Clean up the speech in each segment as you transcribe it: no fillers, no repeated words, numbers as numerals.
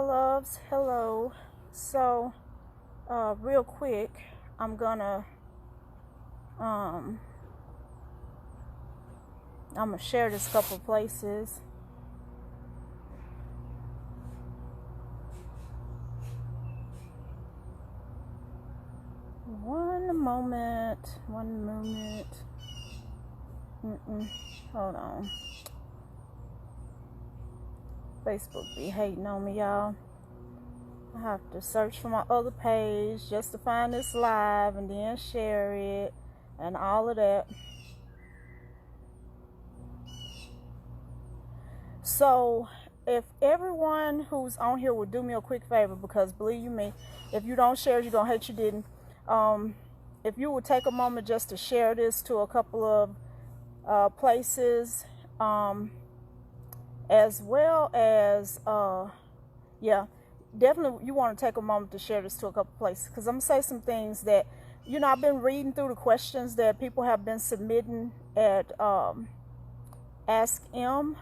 loves, hello. So real quick, I'm gonna share this couple places. One moment. Hold on. Facebook be hating on me, y'all. I have to search for my other page just to find this live and then share it and all of that. So if everyone who's on here would do me a quick favor, because believe you me, if you don't share it, you're gonna hate you didn't. If you would take a moment just to share this to a couple of places, as well as definitely you want to take a moment to share this to a couple places, because I'm gonna say some things that, you know, I've been reading through the questions that people have been submitting at Ask M,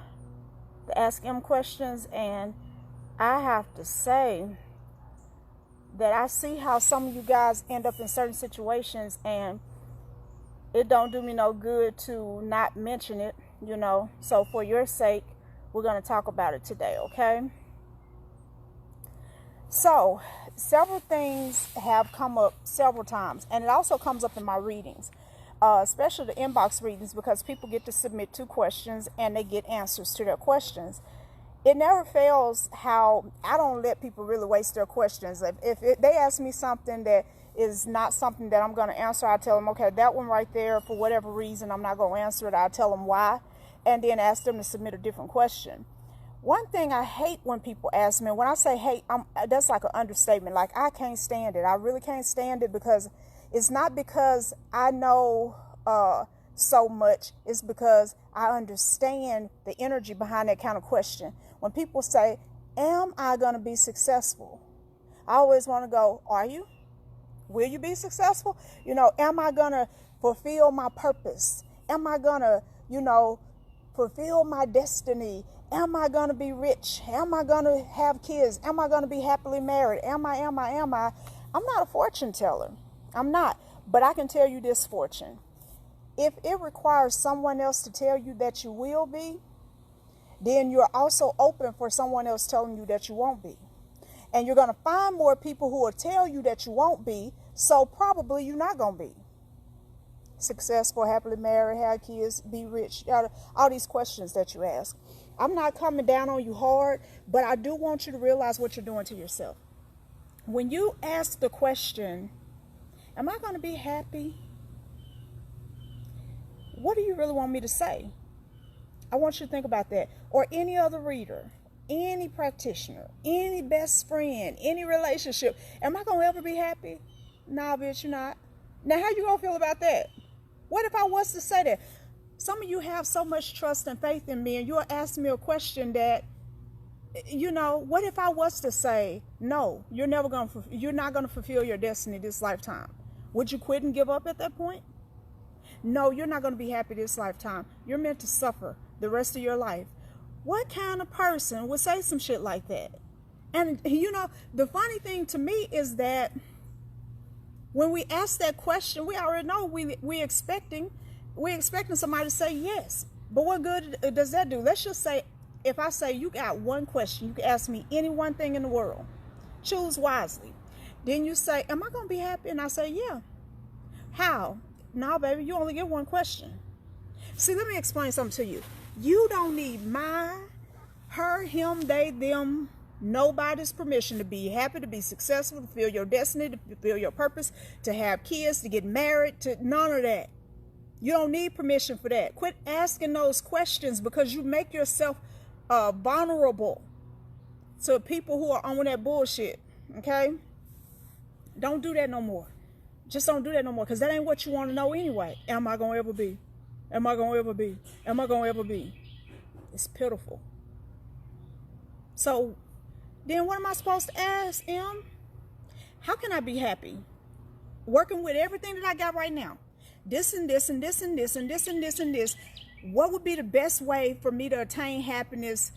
the Ask M questions, and I have to say that I see how some of you guys end up in certain situations, and it don't do me no good to not mention it, you know. So for your sake, we're going to talk about it today, okay? So several things have come up several times, and it also comes up in my readings, especially the inbox readings, because people get to submit 2 questions and they get answers to their questions. It never fails how I don't let people really waste their questions. If they ask me something that is not something that I'm going to answer, I tell them, okay, that one right there, for whatever reason, I'm not going to answer it. I tell them why, and then ask them to submit a different question. One thing I hate when people ask me, when I say hate, that's like an understatement. Like, I can't stand it. I really can't stand it, because it's not because I know so much. It's because I understand the energy behind that kind of question. When people say, am I going to be successful? I always want to go, are you? Will you be successful? You know, am I going to fulfill my purpose? Am I going to, you know, fulfill my destiny? Am I going to be rich? Am I going to have kids? Am I going to be happily married? Am I? I'm not a fortune teller. I'm not. But I can tell you this fortune. If it requires someone else to tell you that you will be, then you're also open for someone else telling you that you won't be. And you're going to find more people who will tell you that you won't be, so probably you're not going to be successful, happily married, have kids, be rich, all these questions that you ask. I'm not coming down on you hard, but I do want you to realize what you're doing to yourself. When you ask the question, am I going to be happy? What do you really want me to say? I want you to think about that. Or any other reader, any practitioner, any best friend, any relationship. Am I going to ever be happy? Nah, bitch, you're not. Now, how you going to feel about that? What if I was to say that? Some of you have so much trust and faith in me, and you're asking me a question that, you know, what if I was to say, no, you're not going to fulfill your destiny this lifetime? Would you quit and give up at that point? No, you're not going to be happy this lifetime. You're meant to suffer the rest of your life. What kind of person would say some shit like that? And, you know, the funny thing to me is that when we ask that question, we already know we're expecting somebody to say yes. But what good does that do? Let's just say, if I say, you got one question, you can ask me any one thing in the world. Choose wisely. Then you say, am I going to be happy? And I say, yeah. How? No, baby, you only get one question. See, let me explain something to you. You don't need my, her, him, they, them, nobody's permission to be happy, to be successful, to fulfill your destiny, to fulfill your purpose, to have kids, to get married, to none of that. You don't need permission for that. Quit asking those questions, because you make yourself vulnerable to people who are on that bullshit, okay? Don't do that no more. Just don't do that no more, because that ain't what you want to know anyway. Am I going to ever be? Am I going to ever be? Am I going to ever be? It's pitiful. So then what am I supposed to ask, Em? How can I be happy? Working with everything that I got right now. This and this and this and this and this and this and this. What would be the best way for me to attain happiness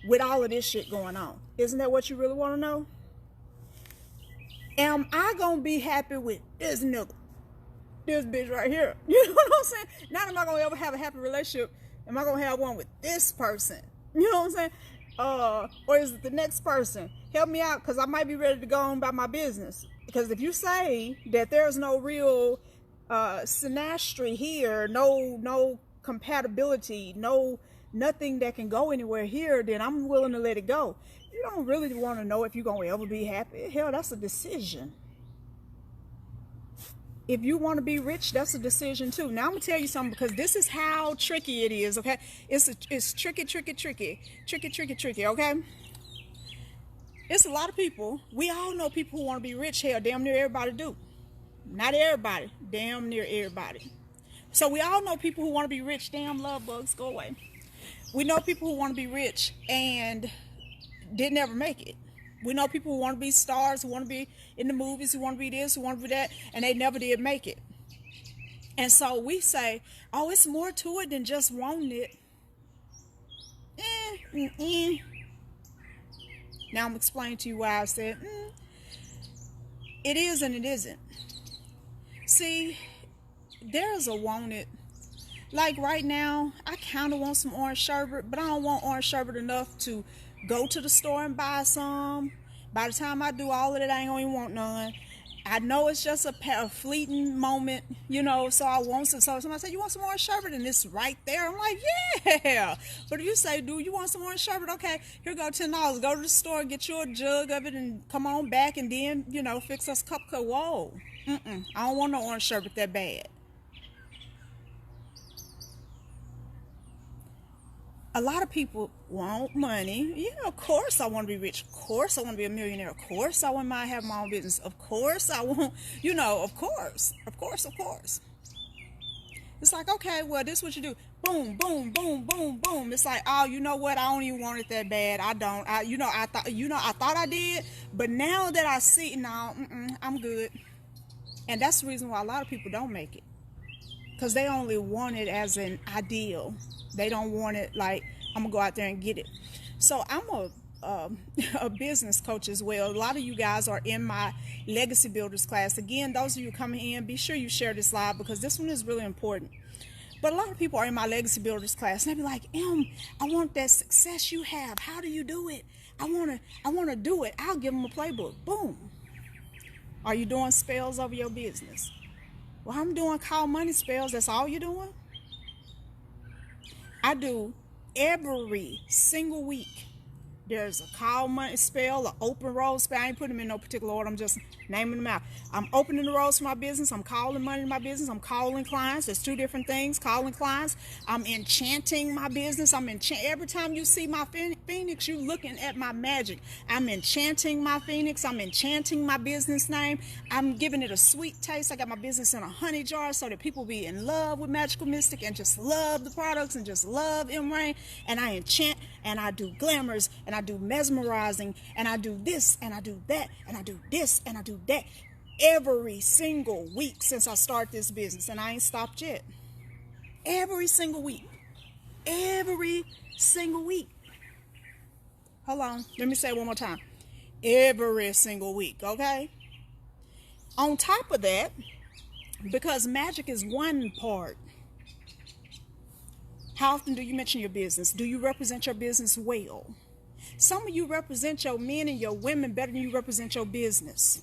with all of this shit going on? Isn't that what you really want to know? Am I going to be happy with this nigga? This bitch right here. You know what I'm saying? Not am I going to ever have a happy relationship. Am I going to have one with this person? You know what I'm saying? Or is it the next person? Help me out, because I might be ready to go on about my business. Because if you say that there's no real synastry here, no compatibility, nothing that can go anywhere here, then I'm willing to let it go. You don't really want to know if you're going to ever be happy. Hell, that's a decision. If you want to be rich, that's a decision too. Now I'm gonna tell you something, because this is how tricky it is. Okay, it's tricky. Okay, it's a lot of people. We all know people who want to be rich. Hell, damn near everybody do. Not everybody, damn near everybody. So we all know people who want to be rich. Damn, love bugs, go away. We know people who want to be rich and didn't ever make it. We know people who want to be stars, who want to be in the movies, who want to be this, who want to be that, and they never did make it. And so we say, oh, it's more to it than just wanting it. Now I'm explaining to you why I said, it is and it isn't. See, there's a want it. Like right now, I kind of want some orange sherbet, but I don't want orange sherbet enough to go to the store and buy some. By the time I do all of that, I ain't gonna even want none. I know it's just a fleeting moment, you know, so I want some. So somebody say, you want some orange sherbet? And it's right there. I'm like, yeah. But if you say, dude, you want some orange sherbet? Okay, here go $10. Go to the store, get you a jug of it, and come on back, and then, you know, fix us a cup of whoa. I don't want no orange sherbet that bad. A lot of people want money. Yeah, of course I want to be rich. Of course I want to be a millionaire. Of course I want to have my own business. Of course I want, you know, of course. It's like, okay, well, this is what you do. Boom, boom, boom, boom, boom. It's like, oh, you know what? I don't even want it that bad. I don't. I thought I did, but now that I see, no, I'm good. And that's the reason why a lot of people don't make it. Because they only want it as an ideal. They don't want it like, I'm going to go out there and get it. So I'm a business coach as well. A lot of you guys are in my Legacy Builders class. Again, those of you coming in, be sure you share this live, because this one is really important. But a lot of people are in my Legacy Builders class, and they be like, I want that success you have. How do you do it? I want to do it. I'll give them a playbook. Boom. Are you doing spells over your business? Well, I'm doing call money spells. That's all you're doing? I do every single week. There's a call money spell, an open roll spell. I ain't putting them in no particular order. I'm just naming them out. I'm opening the roles for my business. I'm calling money in my business. I'm calling clients. There's two different things. Calling clients. I'm enchanting my business. Every time you see my phoenix, you looking at my magic. I'm enchanting my phoenix. I'm enchanting my business name. I'm giving it a sweet taste. I got my business in a honey jar so that people be in love with Magical Mystic and just love the products and just love Emme Rain. And I enchant, and I do glamours, and I do mesmerizing, and I do this, and I do that, and I do this, and I do that every single week since I started this business, and I ain't stopped yet. Every single week. Hold on, let me say it one more time. Every single week, okay? On top of that, because magic is one part, how often do you mention your business? Do you represent your business well? Some of you represent your men and your women better than you represent your business.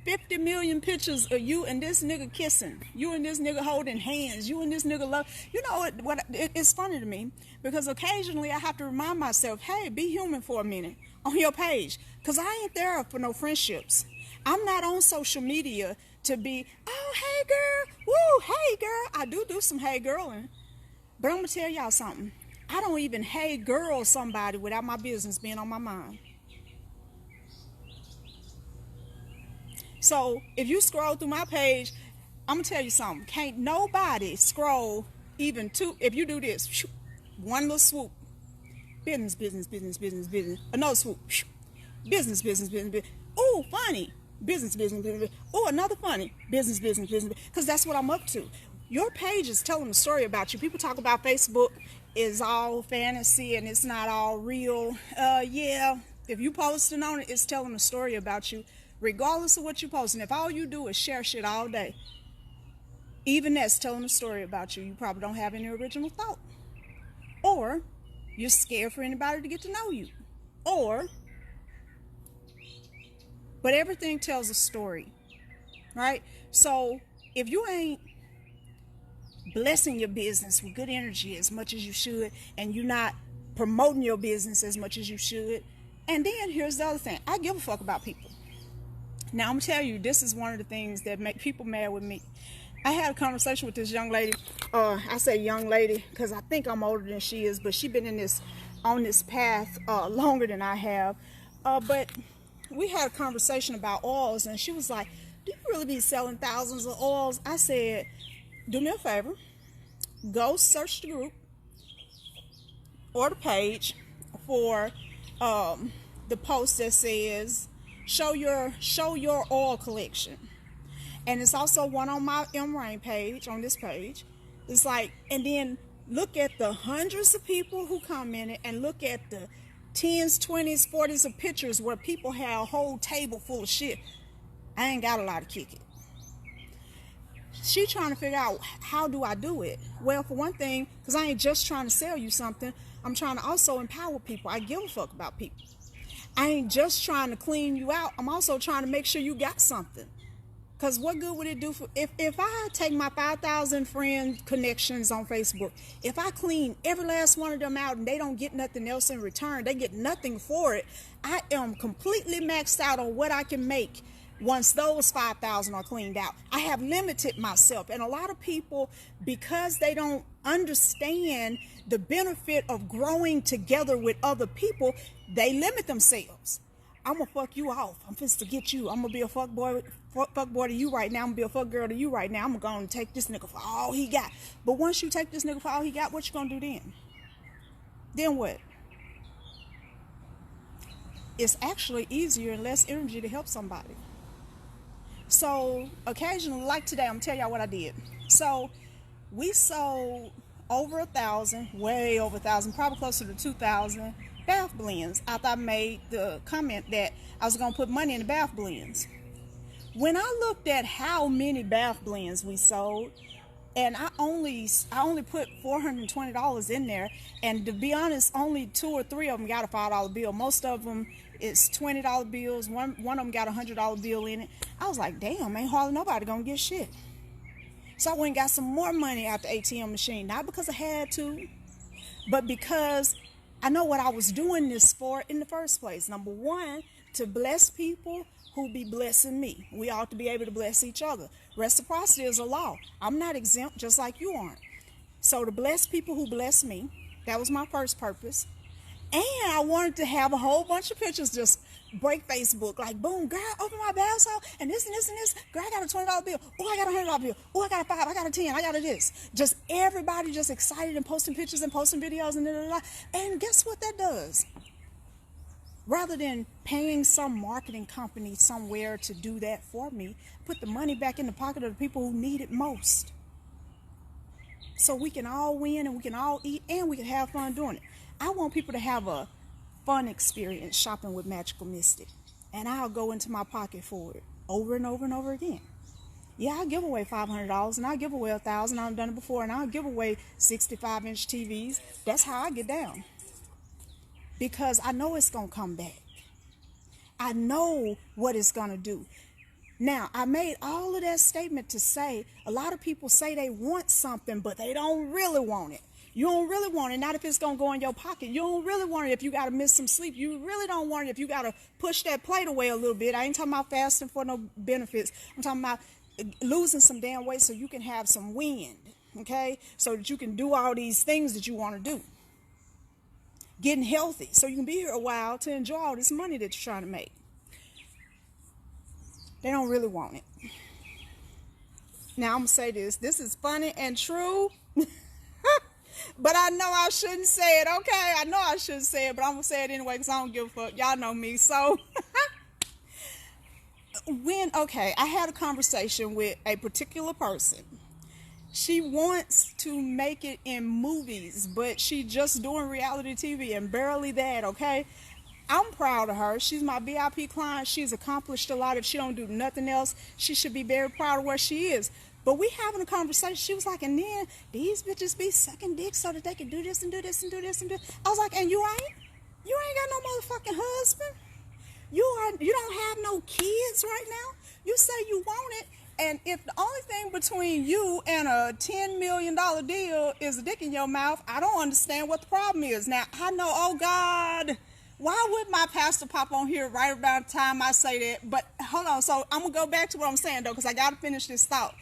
50 million pictures of you and this nigga kissing. You and this nigga holding hands. You and this nigga love. You know what? It's funny to me, because occasionally I have to remind myself, hey, be human for a minute on your page. Because I ain't there for no friendships. I'm not on social media to be, oh, hey, girl. Woo, hey, girl. I do some hey, girling. But I'm going to tell y'all something. I don't even hey, girl somebody without my business being on my mind. So if you scroll through my page, I'm going to tell you something. Can't nobody scroll even two. If you do this, one little swoop. Business. Another swoop. Business. Ooh, funny. Business. Ooh, another funny. Business. Because that's what I'm up to. Your page is telling a story about you. People talk about Facebook. is all fantasy and it's not all real. Yeah, if you posting on it, it's telling a story about you, regardless of what you posting. If all you do is share shit all day, even that's telling a story about you. You probably don't have any original thought, or you're scared for anybody to get to know you, but everything tells a story, right? So if you ain't blessing your business with good energy as much as you should, and you're not promoting your business as much as you should, and then here's the other thing, I give a fuck about people. Now I'm gonna tell you, this is one of the things that make people mad with me. I had a conversation with this young lady. I say young lady because I think I'm older than she is, but she's been on this path longer than I have. But we had a conversation about oils, and she was like, "Do you really be selling thousands of oils?" I said, "Do me a favor, go search the group or the page for the post that says show your oil collection." And it's also one on my Emme Rain page, on this page. It's like, and then look at the hundreds of people who commented, and look at the 10s, 20s, 40s of pictures where people have a whole table full of shit. I ain't got a lot to kick it. She trying to figure out, how do I do it? Well, for one thing, because I ain't just trying to sell you something, I'm trying to also empower people. I give a fuck about people. I ain't just trying to clean you out. I'm also trying to make sure you got something. Because what good would it do for, if I take my 5,000 friend connections on Facebook, if I clean every last one of them out and they don't get nothing else in return, they get nothing for it, I am completely maxed out on what I can make once those 5,000 are cleaned out. I have limited myself. And a lot of people, because they don't understand the benefit of growing together with other people, they limit themselves. I'm gonna fuck you off. I'm finna to get you. I'm gonna be a fuck boy to you right now. I'm gonna be a fuck girl to you right now. I'm gonna take this nigga for all he got. But once you take this nigga for all he got, what you gonna do then? Then what? It's actually easier and less energy to help somebody. So occasionally, like today, I'm gonna tell y'all what I did. So we sold over 1,000, way over 1,000, probably closer to 2,000 bath blends after I made the comment that I was gonna put money in the bath blends. When I looked at how many bath blends we sold, and I only put $420 in there, and to be honest, only 2 or 3 of them got a $5 bill. Most of them is $20 bills. One of them got a $100 bill in it. I was like, damn, ain't hardly nobody gonna get shit. So I went and got some more money out the ATM machine, not because I had to, but because I know what I was doing this for in the first place. Number one, to bless people who be blessing me. We ought to be able to bless each other. Reciprocity is a law. I'm not exempt, just like you aren't. So to bless people who bless me, that was my first purpose. And I wanted to have a whole bunch of pictures just break Facebook. Like, boom, girl, open my bath salt, and this and this and this. Girl, I got a $20 bill. Oh, I got a $100 bill. Oh, I got a 5. I got a 10. I got a this. Just everybody just excited and posting pictures and posting videos and da, da, da. And guess what that does? Rather than paying some marketing company somewhere to do that for me, put the money back in the pocket of the people who need it most. So we can all win and we can all eat and we can have fun doing it. I want people to have a fun experience shopping with Magical Mystic. And I'll go into my pocket for it over and over and over again. Yeah, I'll give away $500 and I'll give away $1,000. I've done it before, and I'll give away 65-inch TVs. That's how I get down. Because I know it's going to come back. I know what it's going to do. Now, I made all of that statement to say, a lot of people say they want something, but they don't really want it. You don't really want it, not if it's going to go in your pocket. You don't really want it if you got to miss some sleep. You really don't want it if you got to push that plate away a little bit. I ain't talking about fasting for no benefits. I'm talking about losing some damn weight so you can have some wind, okay? So that you can do all these things that you want to do. Getting healthy so you can be here a while to enjoy all this money that you're trying to make. They don't really want it. Now, I'm going to say this. This is funny and true. But I know I shouldn't say it, okay? I know I shouldn't say it, but I'm going to say it anyway because I don't give a fuck. Y'all know me. So, I had a conversation with a particular person. She wants to make it in movies, but she just doing reality TV and barely that, okay? I'm proud of her. She's my VIP client. She's accomplished a lot. If she don't do nothing else, she should be very proud of where she is. But we having a conversation. She was like, and then these bitches be sucking dick so that they can do this and do this and do this and do. I was like, and you ain't? You ain't got no motherfucking husband. You don't have no kids right now. You say you want it, and if the only thing between you and a $10 million deal is a dick in your mouth, I don't understand what the problem is. Now, I know, oh God, why would my pastor pop on here right about the time I say that? But hold on, so I'm going to go back to what I'm saying, though, because I got to finish this thought.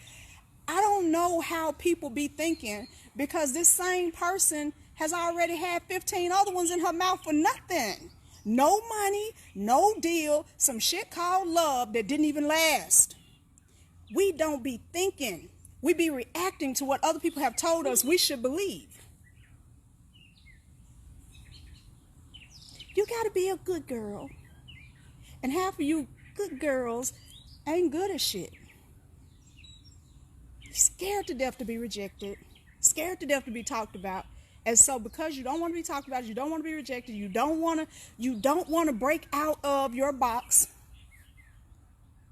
I don't know how people be thinking, because this same person has already had 15 other ones in her mouth for nothing. No money, no deal, some shit called love that didn't even last. We don't be thinking. We be reacting to what other people have told us we should believe. You got to be a good girl. And half of you good girls ain't good at shit. Scared to death to be rejected. Scared to death to be talked about. And so because you don't want to be talked about, you don't want to be rejected, you don't want to break out of your box,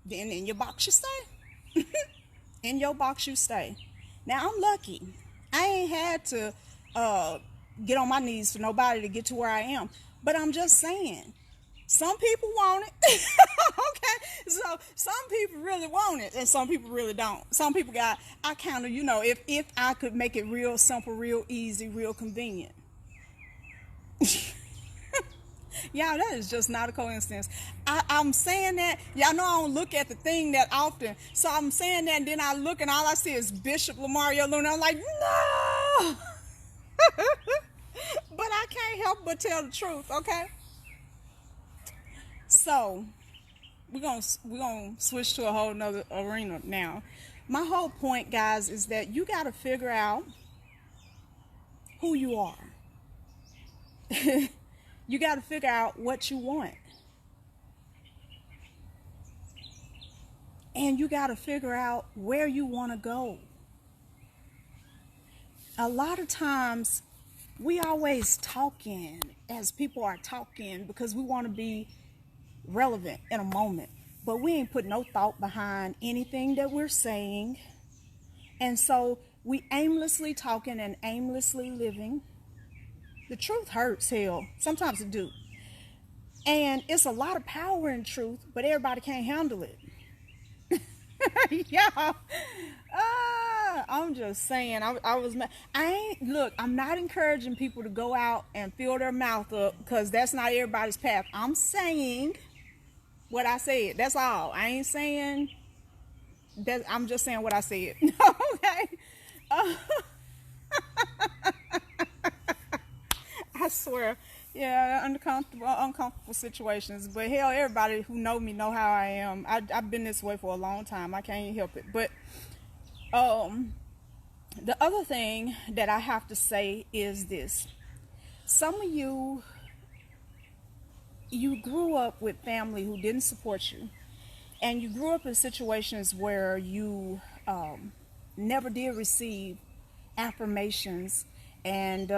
then in your box you stay. In your box you stay. Now I'm lucky. I ain't had to get on my knees for nobody to get to where I am. But I'm just saying, some people want it. Okay? So some people really want it and some people really don't. Some people got, I kind of, if I could make it real simple, real easy, real convenient. Y'all, that is just not a coincidence. I'm saying that. Y'all know I don't look at the thing that often. So I'm saying that, and then I look and all I see is Bishop Lamario Luna. I'm like, no! But I can't help but tell the truth, okay? So we're gonna switch to a whole nother arena now. My whole point, guys, is that you got to figure out who you are. You got to figure out what you want. And you got to figure out where you want to go. A lot of times, we always talking as people are talking because we want to be relevant in a moment. But we ain't put no thought behind anything that we're saying. And so we aimlessly talking and aimlessly living. The truth hurts, hell. Sometimes it do. And it's a lot of power in truth, but everybody can't handle it. Yeah. I'm just saying, I'm not encouraging people to go out and fill their mouth up because that's not everybody's path. I'm saying what I said. That's all. I ain't saying that. I'm just saying what I said. Okay. I swear. Yeah, uncomfortable situations. But hell, everybody who know me know how I am. I've been this way for a long time. I can't help it. But the other thing that I have to say is this. Some of you grew up with family who didn't support you. And you grew up in situations where you never did receive affirmations and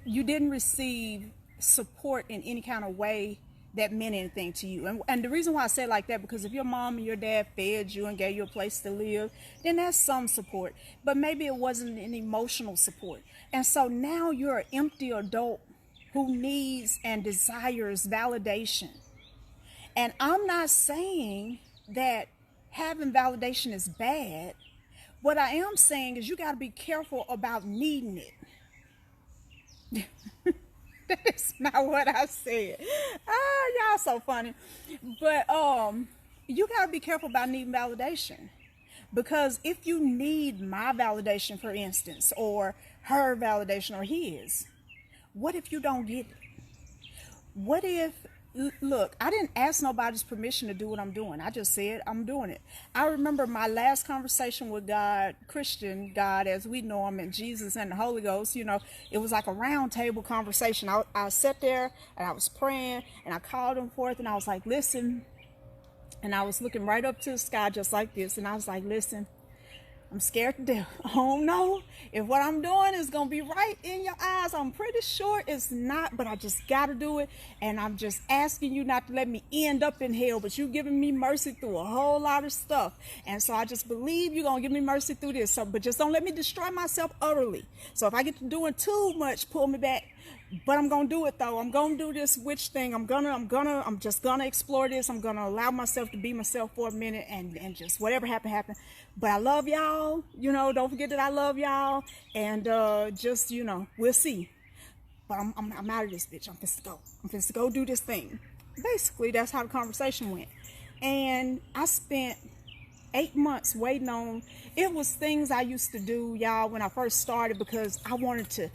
you didn't receive support in any kind of way that meant anything to you. And the reason why I say it like that, because if your mom and your dad fed you and gave you a place to live, then that's some support. But maybe it wasn't an emotional support. And so now you're an empty adult who needs and desires validation. And I'm not saying that having validation is bad. What I am saying is you got to be careful about needing it. That is not what I said. Y'all so funny. But you got to be careful about needing validation. Because if you need my validation, for instance, or her validation or his, what if you don't get it? What if, look, I didn't ask nobody's permission to do what I'm doing. I just said I'm doing it. I remember my last conversation with God, Christian God as we know him, and Jesus and the Holy Ghost. It was like a round table conversation. I sat there and I was praying and I called him forth and I was like, listen, And I was looking right up to the sky just like this. And I was like, listen, I'm scared to death. I don't know if what I'm doing is going to be right in your eyes. I'm pretty sure it's not, but I just got to do it. And I'm just asking you not to let me end up in hell, but you giving me mercy through a whole lot of stuff. And so I just believe you're going to give me mercy through this. So, but just don't let me destroy myself utterly. So if I get to doing too much, pull me back. But I'm gonna do it though. I'm gonna do this witch thing. I'm just gonna explore this. I'm gonna allow myself to be myself for a minute and just whatever happen. But I love y'all. You know, don't forget that I love y'all. And just, you know, we'll see. But I'm out of this bitch. I'm finna go do this thing. Basically, that's how the conversation went. And I spent 8 months waiting on. It was things I used to do, y'all, when I first started, because I wanted to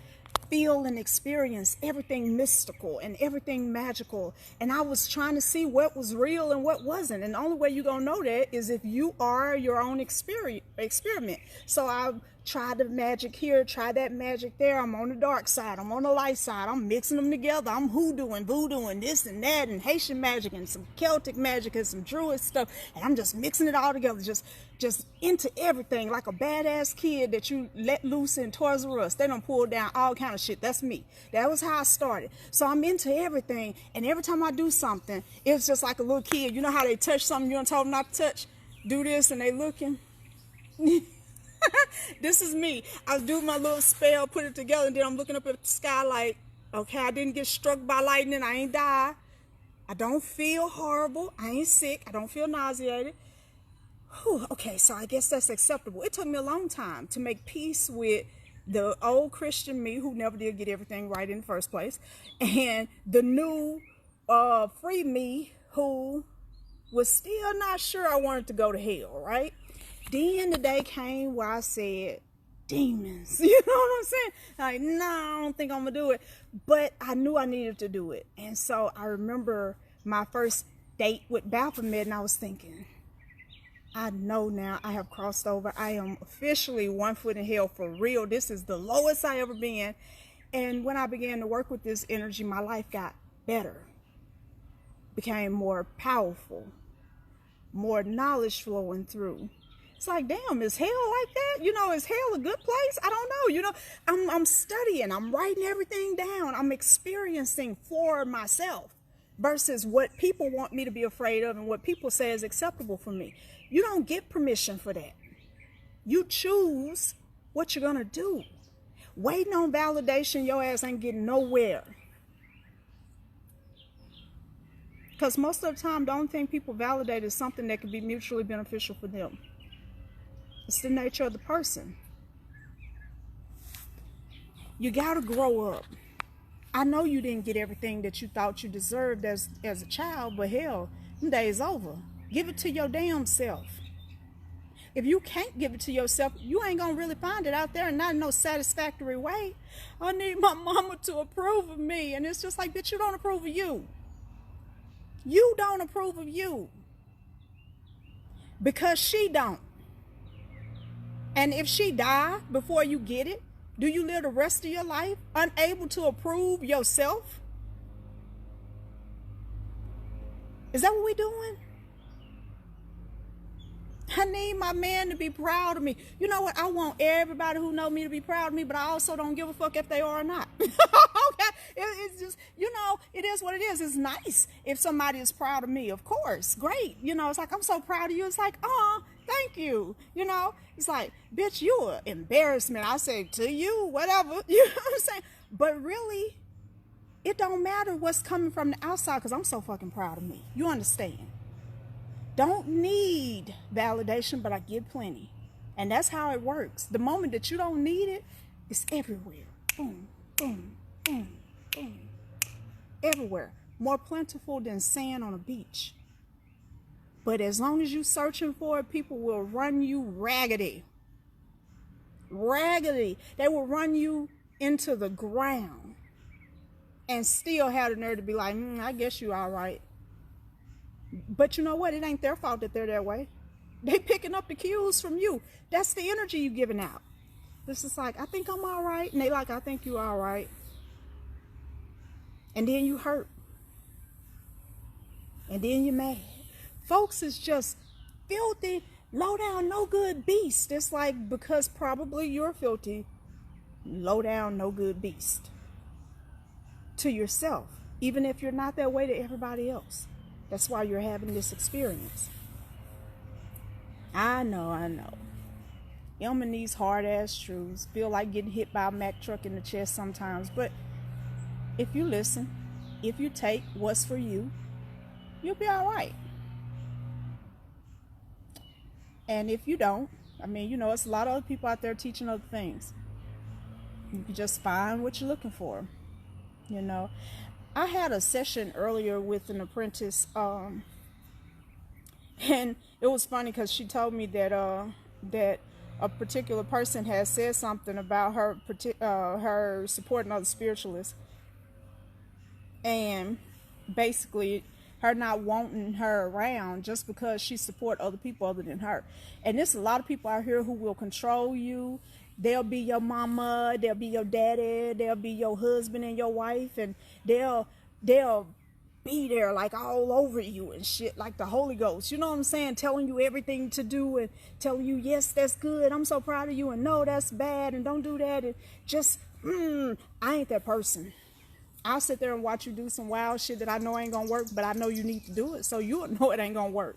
feel and experience everything mystical and everything magical, and I was trying to see what was real and what wasn't. And the only way you're gonna know that is if you are your own experiment. So I tried the magic here, try that magic there. I'm on the dark side, I'm on the light side, I'm mixing them together. I'm hoodoo and voodoo and this and that and Haitian magic and some Celtic magic and some Druid stuff, and I'm just mixing it all together, just into everything, like a badass kid that you let loose in Toys R Us. They done pull down all kind of shit. That's me. That was how I started. So I'm into everything, and every time I do something, it's just like a little kid. You know how they touch something you done told them not to touch? Do this, and they looking. This is me. I do my little spell, put it together, and then I'm looking up at the sky like, okay, I didn't get struck by lightning. I ain't die. I don't feel horrible. I ain't sick. I don't feel nauseated. Whew, okay, so I guess that's acceptable. It took me a long time to make peace with the old Christian me who never did get everything right in the first place, and the new free me who was still not sure I wanted to go to hell, right? Then the day came where I said, demons, you know what I'm saying? Like, no, I don't think I'm gonna do it. But I knew I needed to do it. And so I remember my first date with Baphomet, and I was thinking, I know now I have crossed over. I am officially 1 foot in hell for real. This is the lowest I ever been. And when I began to work with this energy, my life got better, became more powerful, more knowledge flowing through. It's like, damn, is hell like that? You know, is hell a good place? I don't know. You know, I'm studying, I'm writing everything down. I'm experiencing for myself versus what people want me to be afraid of and what people say is acceptable for me. You don't get permission for that. You choose what you're gonna do. Waiting on validation, your ass ain't getting nowhere. Because most of the time, the only thing people validate is something that can be mutually beneficial for them. It's the nature of the person. You gotta grow up. I know you didn't get everything that you thought you deserved as a child, but hell, them days over. Give it to your damn self. If you can't give it to yourself, you ain't gonna really find it out there, and not in no satisfactory way. I need my mama to approve of me, and it's just like, bitch, you don't approve of you. You don't approve of you because she don't. And if she die before you get it, do you live the rest of your life unable to approve yourself? Is that what we doing? I need my man to be proud of me. You know what? I want everybody who know me to be proud of me, but I also don't give a fuck if they are or not. Okay? It's just, you know, it is what it is. It's nice if somebody is proud of me, of course. Great. You know, it's like, I'm so proud of you. It's like, oh, thank you. You know, it's like, bitch, you an embarrassment. I say to you, whatever. You know what I'm saying? But really, it don't matter what's coming from the outside because I'm so fucking proud of me. You understand? Don't need validation, but I get plenty. And that's how it works. The moment that you don't need it, it's everywhere. Boom, boom, boom, boom. Everywhere. More plentiful than sand on a beach. But as long as you're searching for it, people will run you raggedy. Raggedy. They will run you into the ground and still have the nerve to be like, I guess you all right. But you know what? It ain't their fault that they're that way. They picking up the cues from you. That's the energy you giving out. This is like, I think I'm all right. And they like, I think you all right. And then you hurt. And then you're mad. folks is just filthy, low down, no good beast. It's like, because probably you're filthy, low down, no good beast to yourself, even if you're not that way to everybody else. That's why you're having this experience. I know. Emme and these hard ass truths feel like getting hit by a Mack truck in the chest sometimes, but if you listen, if you take what's for you, you'll be all right. And if you don't, I mean, you know, it's a lot of other people out there teaching other things. You can just find what you're looking for. You know, I had a session earlier with an apprentice, and it was funny because she told me that that a particular person had said something about her supporting other spiritualists, and basically her not wanting her around just because she support other people other than her. And there's a lot of people out here who will control you. They'll be your mama, they'll be your daddy, they'll be your husband and your wife, and they'll be there like all over you and shit, like the Holy Ghost, you know what I'm saying, telling you everything to do and telling you, yes, that's good, I'm so proud of you, and no, that's bad, and don't do that, and just I ain't that person. I'll sit there and watch you do some wild shit that I know ain't gonna work, but I know you need to do it, so you'll know it ain't gonna work.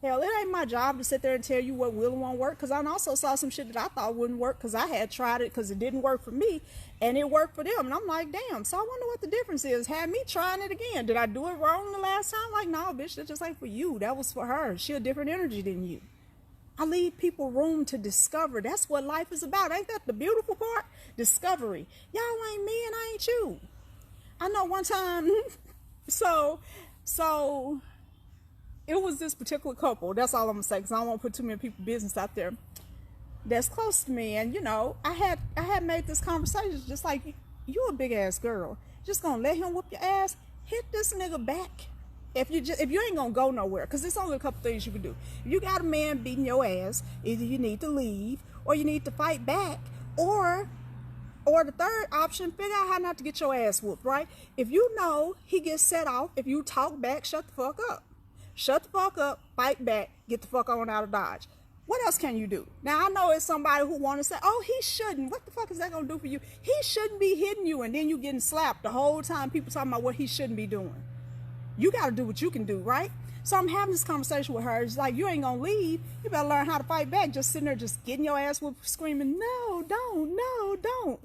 Hell, it ain't my job to sit there and tell you what will and won't work, because I also saw some shit that I thought wouldn't work because I had tried it because it didn't work for me and it worked for them. And I'm like, damn, so I wonder what the difference is. Had me trying it again. Did I do it wrong the last time? Like, no, bitch, that just ain't for you. That was for her. She a different energy than you. I leave people room to discover. That's what life is about. Ain't that the beautiful part? Discovery. Y'all ain't me and I ain't you. I know one time, so it was this particular couple. That's all I'm gonna say, because I don't want to put too many people's business out there that's close to me. And you know, I had made this conversation just like, you a big ass girl, just gonna let him whoop your ass? Hit this nigga back. If you ain't gonna go nowhere, because there's only a couple things you can do. If you got a man beating your ass, either you need to leave or you need to fight back, or the third option, figure out how not to get your ass whooped, right? If you know he gets set off, if you talk back, shut the fuck up. Shut the fuck up, fight back, get the fuck on out of Dodge. What else can you do? Now, I know it's somebody who want to say, oh, he shouldn't. What the fuck is that going to do for you? He shouldn't be hitting you, and then you getting slapped the whole time. People talking about what he shouldn't be doing. You got to do what you can do, right? So I'm having this conversation with her. It's like, you ain't going to leave. You better learn how to fight back. Just sitting there just getting your ass whooped, screaming, no, don't.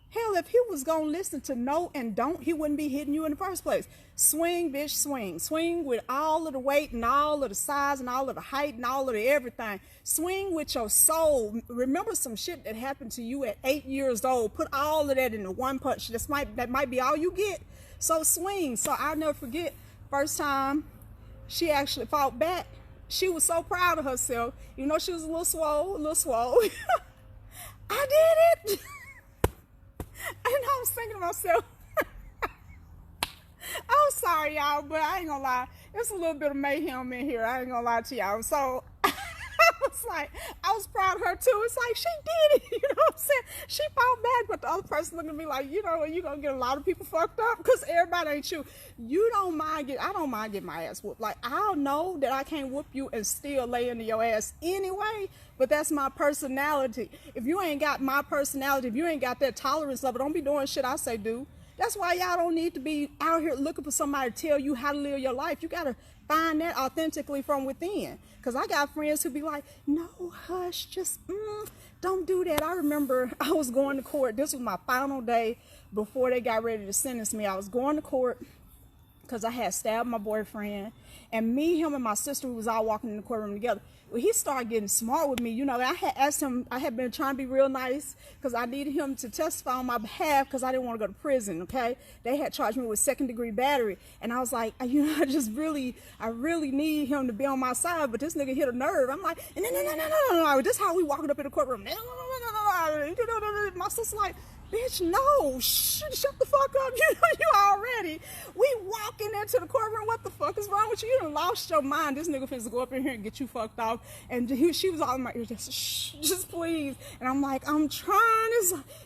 Hell, if he was going to listen to no and don't, he wouldn't be hitting you in the first place. Swing, bitch, swing. Swing with all of the weight and all of the size and all of the height and all of the everything. Swing with your soul. Remember some shit that happened to you at 8 years old. Put all of that into one punch. That might be all you get. So swing. So I'll never forget, first time she actually fought back, she was so proud of herself. You know, she was a little swole. I did it. And I was thinking to myself, I'm sorry, y'all, but I ain't gonna lie. There's a little bit of mayhem in here. I ain't gonna lie to y'all. So I was proud of her too. It's like, she did it. You know what I'm saying? She fought back, but the other person looking at me like, you know, you're gonna get a lot of people fucked up because everybody ain't you. I don't mind getting my ass whooped. Like, I'll know that I can't whoop you and still lay into your ass anyway, but that's my personality. If you ain't got my personality, if you ain't got that tolerance level, don't be doing shit I say do. That's why y'all don't need to be out here looking for somebody to tell you how to live your life. You got to find that authentically from within. Because I got friends who be like, no, hush, just don't do that. I remember I was going to court. This was my final day before they got ready to sentence me. I was going to court because I had stabbed my boyfriend. And me, him, and my sister, we was all walking in the courtroom together. Well, he started getting smart with me. You know, I had asked him, I had been trying to be real nice because I needed him to testify on my behalf because I didn't want to go to prison, okay? They had charged me with second-degree battery. And I was like, you know, I really need him to be on my side, but this nigga hit a nerve. I'm like, no. This is how we walking up in the courtroom. No. My sister's like, Bitch, no, shut the fuck up. You already. We walking into the courtroom. What the fuck is wrong with you? You done lost your mind. This nigga finna go up in here and get you fucked off. And she was all in my ear, just please. And I'm like, I'm trying.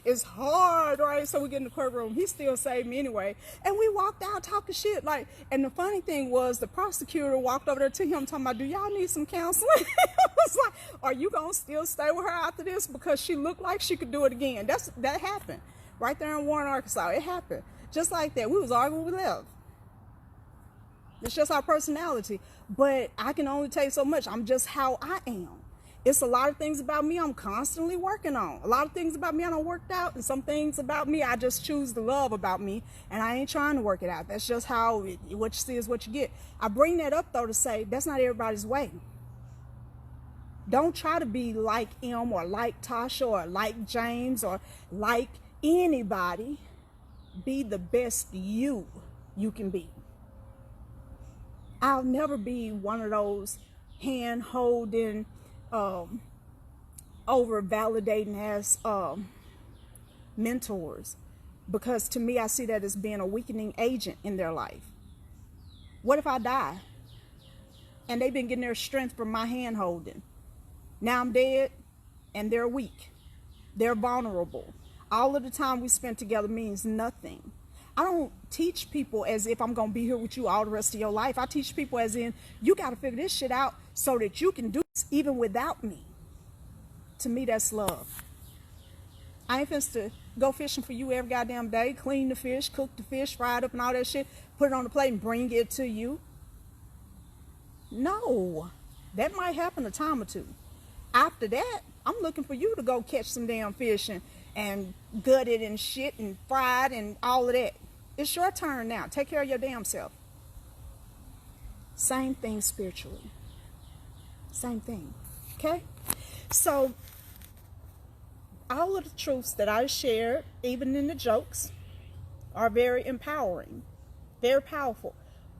It's hard, right? So we get in the courtroom. He still saved me anyway. And we walked out talking shit. Like, and the funny thing was, the prosecutor walked over there to him talking about, do y'all need some counseling? I was like, are you gonna still stay with her after this? Because she looked like she could do it again. That happened. Right there in Warren, Arkansas. It happened. Just like that. We was arguing, we left. It's just our personality. But I can only tell you so much. I'm just how I am. It's a lot of things about me I'm constantly working on. A lot of things about me I don't worked out. And some things about me I just choose to love about me. And I ain't trying to work it out. That's just how what you see is what you get. I bring that up, though, to say that's not everybody's way. Don't try to be like Em or like Tasha or like James or like anybody. Be the best you can be. I'll never be one of those hand holding, over validating as mentors, because to me I see that as being a weakening agent in their life. What if I die and they've been getting their strength from my hand holding? Now I'm dead and they're weak. They're vulnerable. All of the time we spent together means nothing. I don't teach people as if I'm going to be here with you all the rest of your life. I teach people as in, you got to figure this shit out so that you can do this even without me. To me, that's love. I ain't finna to go fishing for you every goddamn day, clean the fish, cook the fish, fry it up and all that shit, put it on the plate and bring it to you. No, that might happen a time or two. After that, I'm looking for you to go catch some damn fish and gut it and shit and fry it and all of that. It's your turn now. Take care of your damn self. Same thing spiritually. Same thing. Okay? So, all of the truths that I shared, even in the jokes, are very empowering. Very powerful.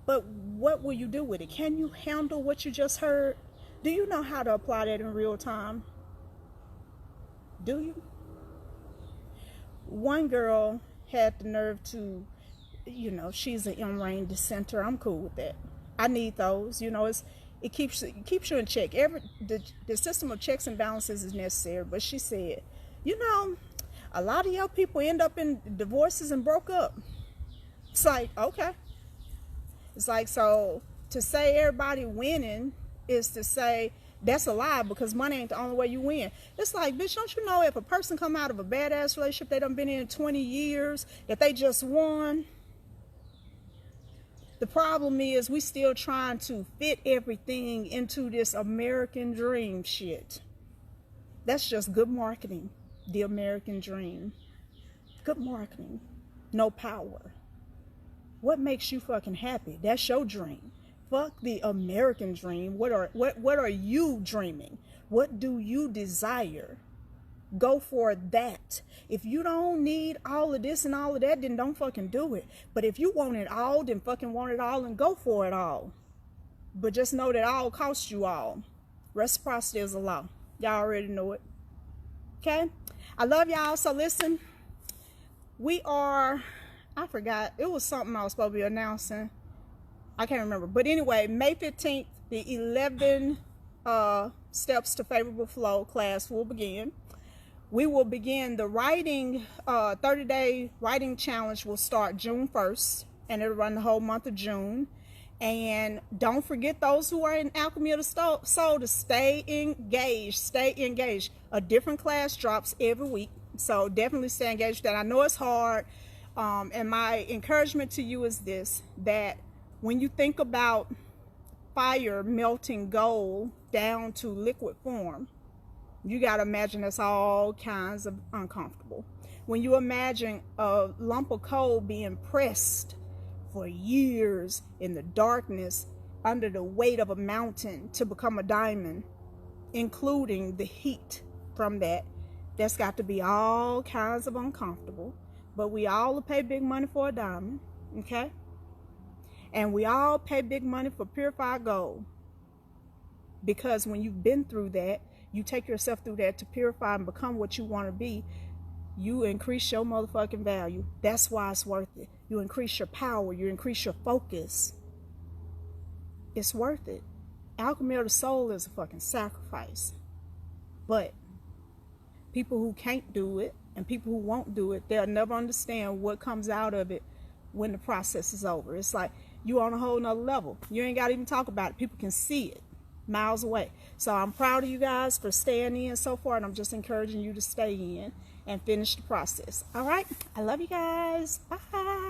But what will you do with it? Can you handle what you just heard? Do you know how to apply that in real time? Do you? One girl had the nerve to, she's an Emme Rain dissenter. I'm cool with that. I need those. It keeps you in check. The system of checks and balances is necessary. But she said, a lot of your people end up in divorces and broke up. It's like, okay. It's like, so to say everybody winning is to say that's a lie, because money ain't the only way you win. It's like, bitch, don't you know if a person come out of a badass relationship they done been in 20 years, that they just won? The problem is we still trying to fit everything into this American dream shit. That's just good marketing. The American dream. Good marketing. No power. What makes you fucking happy? That's your dream. Fuck the American dream. What are you dreaming? What do you desire? Go for that. If you don't need all of this and all of that, then don't fucking do it. But if you want it all, then fucking want it all and go for it all. But just know that all costs you all. Reciprocity is a law. Y'all already know it. Okay? I love y'all. So listen, I forgot. It was something I was supposed to be announcing. I can't remember. But anyway, May 15th, the 11 Steps to Favorable Flow class will begin. We will begin the writing, 30-day writing challenge will start June 1st, and it'll run the whole month of June. And don't forget those who are in Alchemy of the Soul to stay engaged. Stay engaged. A different class drops every week. So definitely stay engaged with that. I know it's hard. And my encouragement to you is this, that when you think about fire melting gold down to liquid form, you got to imagine that's all kinds of uncomfortable. When you imagine a lump of coal being pressed for years in the darkness under the weight of a mountain to become a diamond, including the heat from that's got to be all kinds of uncomfortable. But we all pay big money for a diamond, okay? And we all pay big money for purified gold. Because when you've been through that, you take yourself through that to purify and become what you want to be. you increase your motherfucking value. That's why it's worth it. You increase your power. You increase your focus. It's worth it. Alchemy of the soul is a fucking sacrifice. But people who can't do it and people who won't do it, they'll never understand what comes out of it when the process is over. It's like you on a whole nother level. You ain't got to even talk about it. People can see it miles away. So I'm proud of you guys for staying in so far, and I'm just encouraging you to stay in and finish the process. All right? I love you guys. Bye.